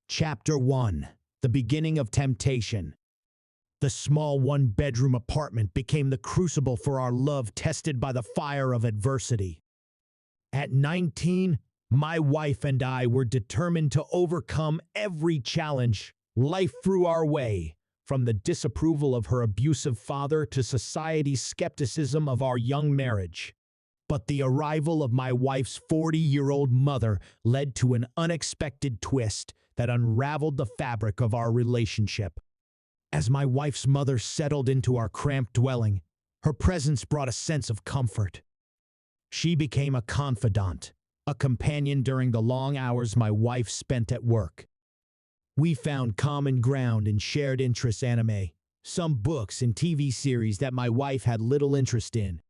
Chapter 1: The Beginning of Temptation. The small one-bedroom apartment became the crucible for our love, tested by the fire of adversity. At 19, my wife and I were determined to overcome every challenge life threw our way, from the disapproval of her abusive father to society's skepticism of our young marriage. But the arrival of my wife's 40-year-old mother led to an unexpected twist that unraveled the fabric of our relationship. As my wife's mother settled into our cramped dwelling, her presence brought a sense of comfort. She became a confidant, a companion during the long hours my wife spent at work. We found common ground in shared interests: anime, some books and TV series that my wife had little interest in.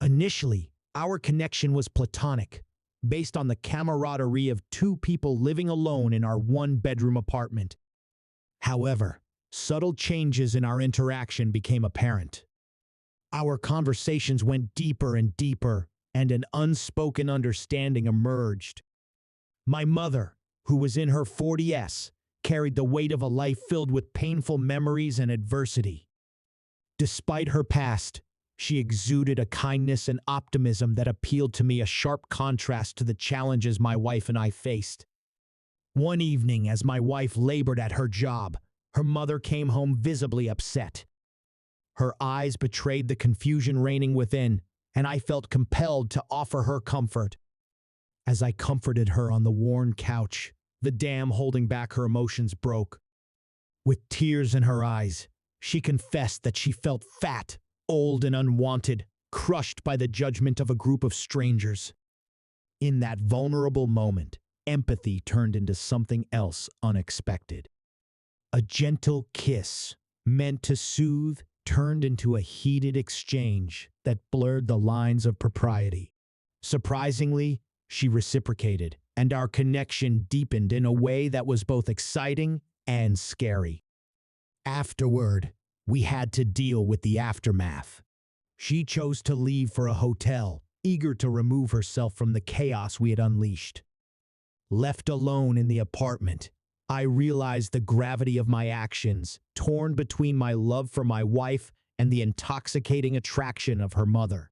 Initially, our connection was platonic, based on the camaraderie of two people living alone in our one-bedroom apartment. However, subtle changes in our interaction became apparent. Our conversations went deeper and deeper, and an unspoken understanding emerged. My mother, who was in her 40s, carried the weight of a life filled with painful memories and adversity. Despite her past, she exuded a kindness and optimism that appealed to me, a sharp contrast to the challenges my wife and I faced. One evening, as my wife labored at her job, her mother came home visibly upset. Her eyes betrayed the confusion reigning within, and I felt compelled to offer her comfort. As I comforted her on the worn couch, the dam holding back her emotions broke. With tears in her eyes, she confessed that she felt fat, old and unwanted, crushed by the judgment of a group of strangers. In that vulnerable moment, empathy turned into something else unexpected. A gentle kiss, meant to soothe, turned into a heated exchange that blurred the lines of propriety. Surprisingly, she reciprocated, and our connection deepened in a way that was both exciting and scary. Afterward, we had to deal with the aftermath. She chose to leave for a hotel, eager to remove herself from the chaos we had unleashed. Left alone in the apartment, I realized the gravity of my actions, torn between my love for my wife and the intoxicating attraction of her mother.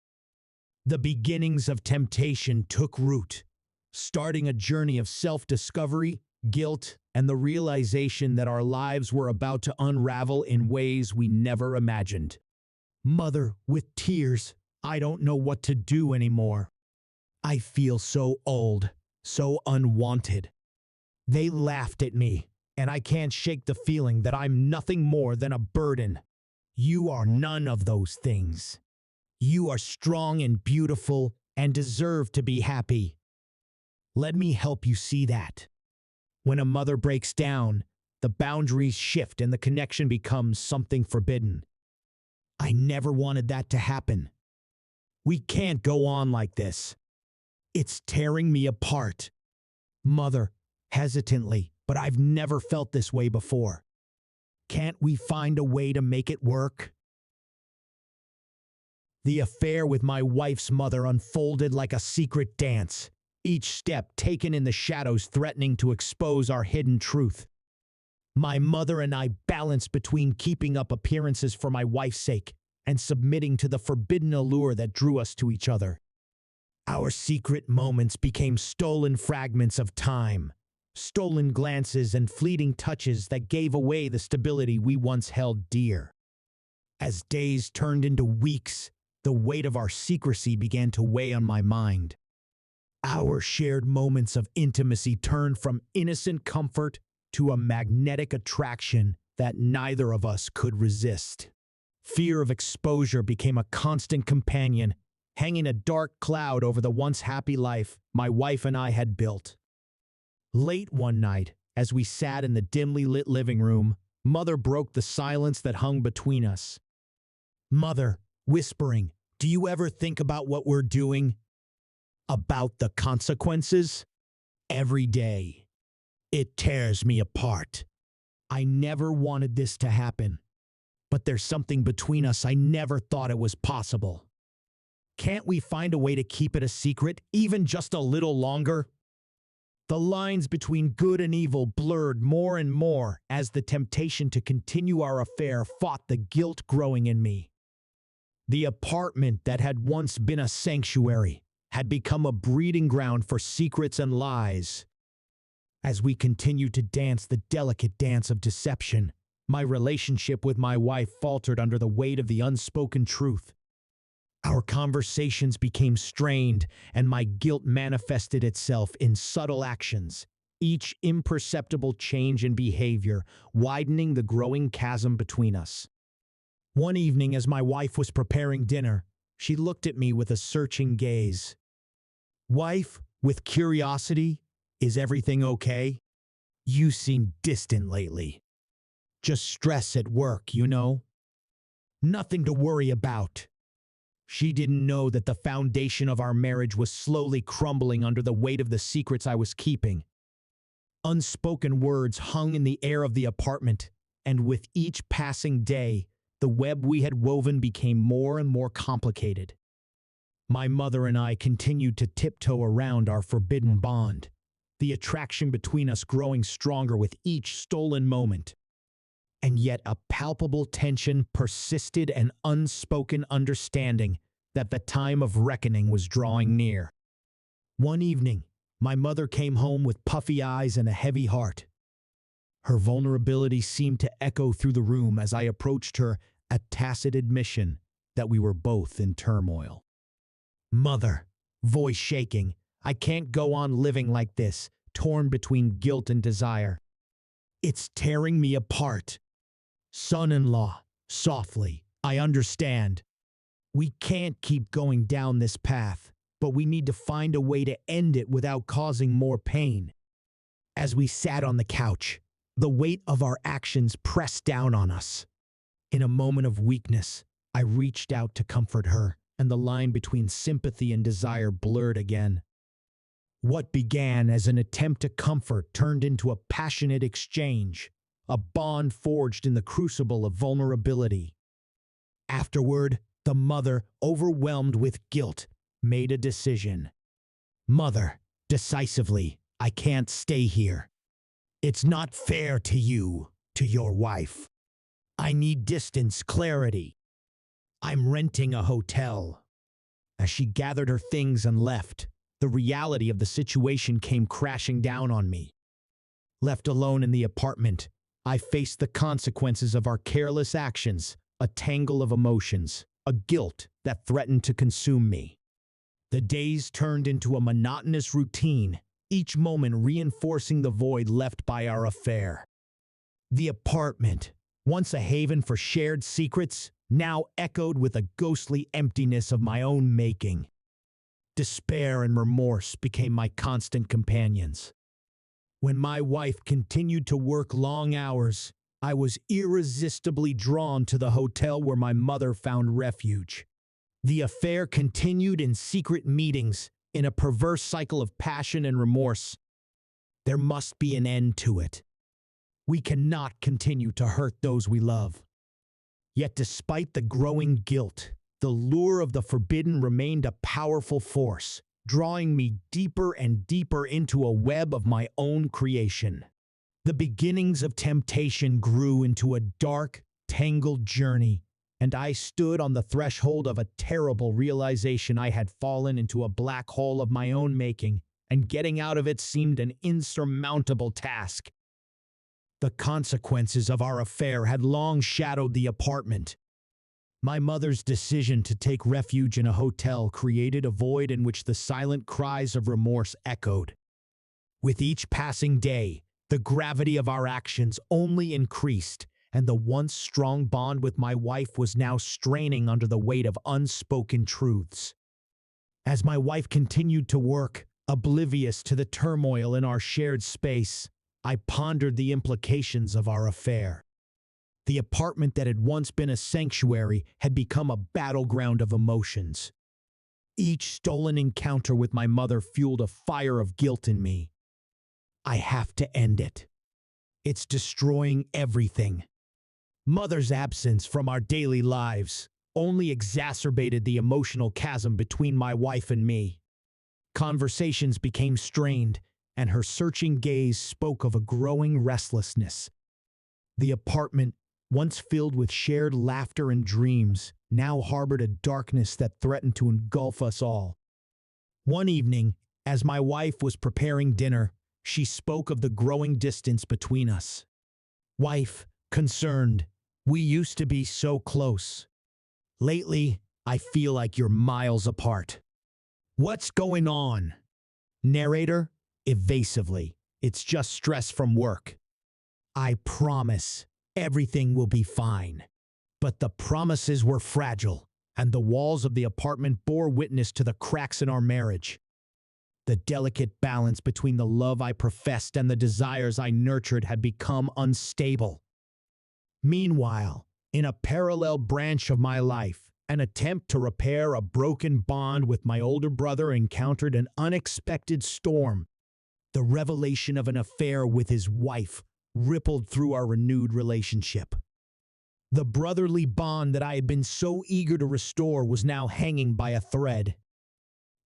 The beginnings of temptation took root, starting a journey of self-discovery, guilt, and the realization that our lives were about to unravel in ways we never imagined. Mother, with tears, I don't know what to do anymore. I feel so old, so unwanted. They laughed at me, and I can't shake the feeling that I'm nothing more than a burden. You are none of those things. You are strong and beautiful and deserve to be happy. Let me help you see that. When a mother breaks down, the boundaries shift and the connection becomes something forbidden. I never wanted that to happen. We can't go on like this. It's tearing me apart. Mother, hesitantly, but I've never felt this way before. Can't we find a way to make it work? The affair with my wife's mother unfolded like a secret dance, each step taken in the shadows threatening to expose our hidden truth. My mother and I balanced between keeping up appearances for my wife's sake and submitting to the forbidden allure that drew us to each other. Our secret moments became stolen fragments of time, stolen glances and fleeting touches that gave away the stability we once held dear. As days turned into weeks, the weight of our secrecy began to weigh on my mind. Our shared moments of intimacy turned from innocent comfort to a magnetic attraction that neither of us could resist. Fear of exposure became a constant companion, hanging a dark cloud over the once happy life my wife and I had built. Late one night, as we sat in the dimly lit living room, Mother broke the silence that hung between us. Mother, whispering, "Do you ever think about what we're doing? About the consequences? Every day. It tears me apart. I never wanted this to happen. But there's something between us I never thought it was possible. Can't we find a way to keep it a secret, even just a little longer?" The lines between good and evil blurred more and more as the temptation to continue our affair fought the guilt growing in me. The apartment that had once been a sanctuary had become a breeding ground for secrets and lies. As we continued to dance the delicate dance of deception, my relationship with my wife faltered under the weight of the unspoken truth. Our conversations became strained, and my guilt manifested itself in subtle actions, each imperceptible change in behavior widening the growing chasm between us. One evening, as my wife was preparing dinner, she looked at me with a searching gaze. "Wife, with curiosity, is everything okay? You seem distant lately. Just stress at work, you know? Nothing to worry about." She didn't know that the foundation of our marriage was slowly crumbling under the weight of the secrets I was keeping. Unspoken words hung in the air of the apartment, and with each passing day, the web we had woven became more and more complicated. My mother and I continued to tiptoe around our forbidden bond, the attraction between us growing stronger with each stolen moment. And yet a palpable tension persisted, an unspoken understanding that the time of reckoning was drawing near. One evening, my mother came home with puffy eyes and a heavy heart. Her vulnerability seemed to echo through the room as I approached her, a tacit admission that we were both in turmoil. "Mother," voice shaking, "I can't go on living like this, torn between guilt and desire. It's tearing me apart." "Son-in-law," softly, "I understand. We can't keep going down this path, but we need to find a way to end it without causing more pain." As we sat on the couch, the weight of our actions pressed down on us. In a moment of weakness, I reached out to comfort her, and the line between sympathy and desire blurred again. What began as an attempt to comfort turned into a passionate exchange, a bond forged in the crucible of vulnerability. Afterward, the mother, overwhelmed with guilt, made a decision. "Mother," decisively, "I can't stay here. It's not fair to you, to your wife. I need distance, clarity. I'm renting a hotel." As she gathered her things and left, the reality of the situation came crashing down on me. Left alone in the apartment, I faced the consequences of our careless actions, a tangle of emotions, a guilt that threatened to consume me. The days turned into a monotonous routine, each moment reinforcing the void left by our affair. The apartment, once a haven for shared secrets, now echoed with a ghostly emptiness of my own making. Despair and remorse became my constant companions. When my wife continued to work long hours, I was irresistibly drawn to the hotel where my mother found refuge. The affair continued in secret meetings, in a perverse cycle of passion and remorse. There must be an end to it. We cannot continue to hurt those we love. Yet despite the growing guilt, the lure of the forbidden remained a powerful force, drawing me deeper and deeper into a web of my own creation. The beginnings of temptation grew into a dark, tangled journey, and I stood on the threshold of a terrible realization. I had fallen into a black hole of my own making, and getting out of it seemed an insurmountable task. The consequences of our affair had long shadowed the apartment. My mother's decision to take refuge in a hotel created a void in which the silent cries of remorse echoed. With each passing day, the gravity of our actions only increased, and the once strong bond with my wife was now straining under the weight of unspoken truths. As my wife continued to work, oblivious to the turmoil in our shared space, I pondered the implications of our affair. The apartment that had once been a sanctuary had become a battleground of emotions. Each stolen encounter with my mother fueled a fire of guilt in me. I have to end it. It's destroying everything. Mother's absence from our daily lives only exacerbated the emotional chasm between my wife and me. Conversations became strained, and her searching gaze spoke of a growing restlessness. The apartment, once filled with shared laughter and dreams, now harbored a darkness that threatened to engulf us all. One evening, as my wife was preparing dinner, she spoke of the growing distance between us. "Wife, concerned, we used to be so close. Lately, I feel like you're miles apart. What's going on?" Narrator, evasively, "It's just stress from work. I promise everything will be fine." But the promises were fragile, and the walls of the apartment bore witness to the cracks in our marriage. The delicate balance between the love I professed and the desires I nurtured had become unstable. Meanwhile, in a parallel branch of my life, an attempt to repair a broken bond with my older brother encountered an unexpected storm. The revelation of an affair with his wife rippled through our renewed relationship. The brotherly bond that I had been so eager to restore was now hanging by a thread.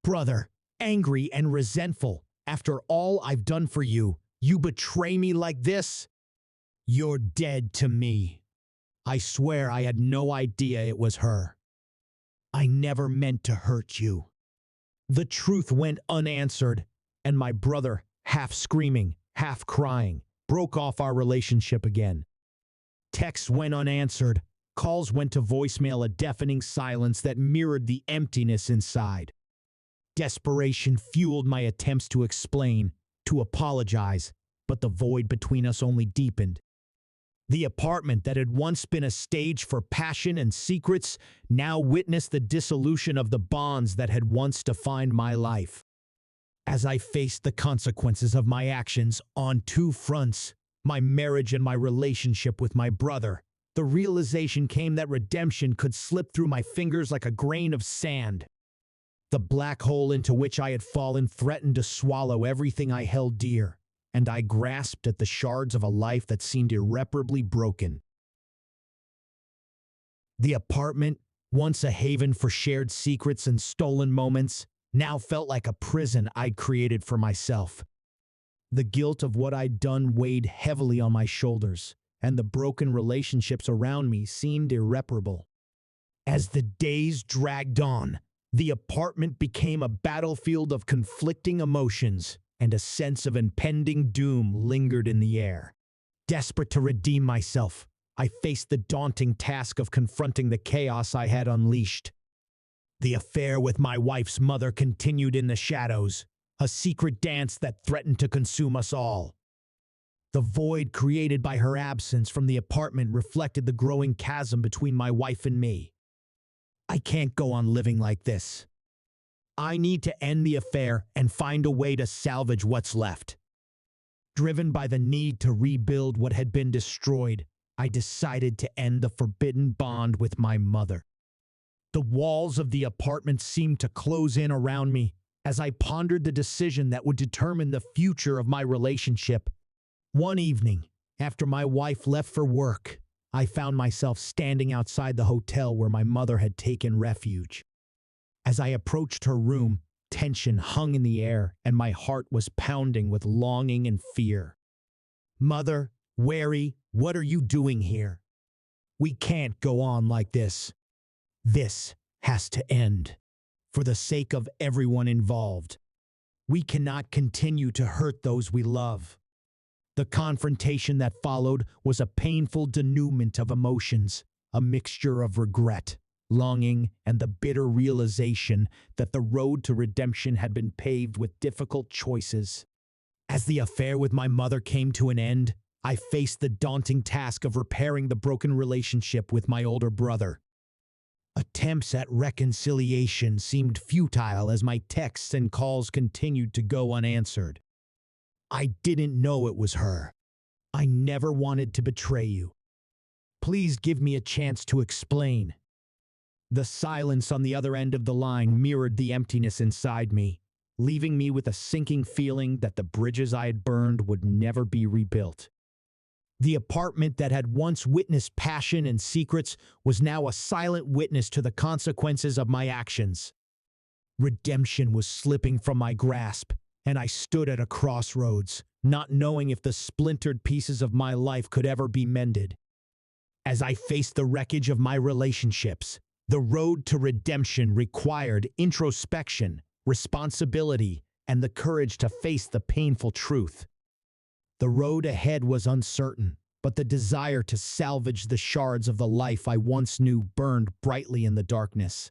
"Brother, angry and resentful, after all I've done for you, you betray me like this? You're dead to me. I swear I had no idea it was her. I never meant to hurt you." The truth went unanswered, and my brother, half screaming, half crying, broke off our relationship again. Texts went unanswered, calls went to voicemail, a deafening silence that mirrored the emptiness inside. Desperation fueled my attempts to explain, to apologize, but the void between us only deepened. The apartment that had once been a stage for passion and secrets now witnessed the dissolution of the bonds that had once defined my life. As I faced the consequences of my actions on two fronts, my marriage and my relationship with my brother, the realization came that redemption could slip through my fingers like a grain of sand. The black hole into which I had fallen threatened to swallow everything I held dear, and I grasped at the shards of a life that seemed irreparably broken. The apartment, once a haven for shared secrets and stolen moments, now felt like a prison I'd created for myself. The guilt of what I'd done weighed heavily on my shoulders, and the broken relationships around me seemed irreparable. As the days dragged on, the apartment became a battlefield of conflicting emotions, and a sense of impending doom lingered in the air. Desperate to redeem myself, I faced the daunting task of confronting the chaos I had unleashed. The affair with my wife's mother continued in the shadows, a secret dance that threatened to consume us all. The void created by her absence from the apartment reflected the growing chasm between my wife and me. I can't go on living like this. I need to end the affair and find a way to salvage what's left. Driven by the need to rebuild what had been destroyed, I decided to end the forbidden bond with my mother. The walls of the apartment seemed to close in around me as I pondered the decision that would determine the future of my relationship. One evening, after my wife left for work, I found myself standing outside the hotel where my mother had taken refuge. As I approached her room, tension hung in the air and my heart was pounding with longing and fear. "Mother, wary, what are you doing here? We can't go on like this. This has to end. For the sake of everyone involved. We cannot continue to hurt those we love." The confrontation that followed was a painful denouement of emotions, a mixture of regret, longing, and the bitter realization that the road to redemption had been paved with difficult choices. As the affair with my mother came to an end, I faced the daunting task of repairing the broken relationship with my older brother. Attempts at reconciliation seemed futile as my texts and calls continued to go unanswered. "I didn't know it was her. I never wanted to betray you. Please give me a chance to explain." The silence on the other end of the line mirrored the emptiness inside me, leaving me with a sinking feeling that the bridges I had burned would never be rebuilt. The apartment that had once witnessed passion and secrets was now a silent witness to the consequences of my actions. Redemption was slipping from my grasp, and I stood at a crossroads, not knowing if the splintered pieces of my life could ever be mended. As I faced the wreckage of my relationships, the road to redemption required introspection, responsibility, and the courage to face the painful truth. The road ahead was uncertain, but the desire to salvage the shards of the life I once knew burned brightly in the darkness.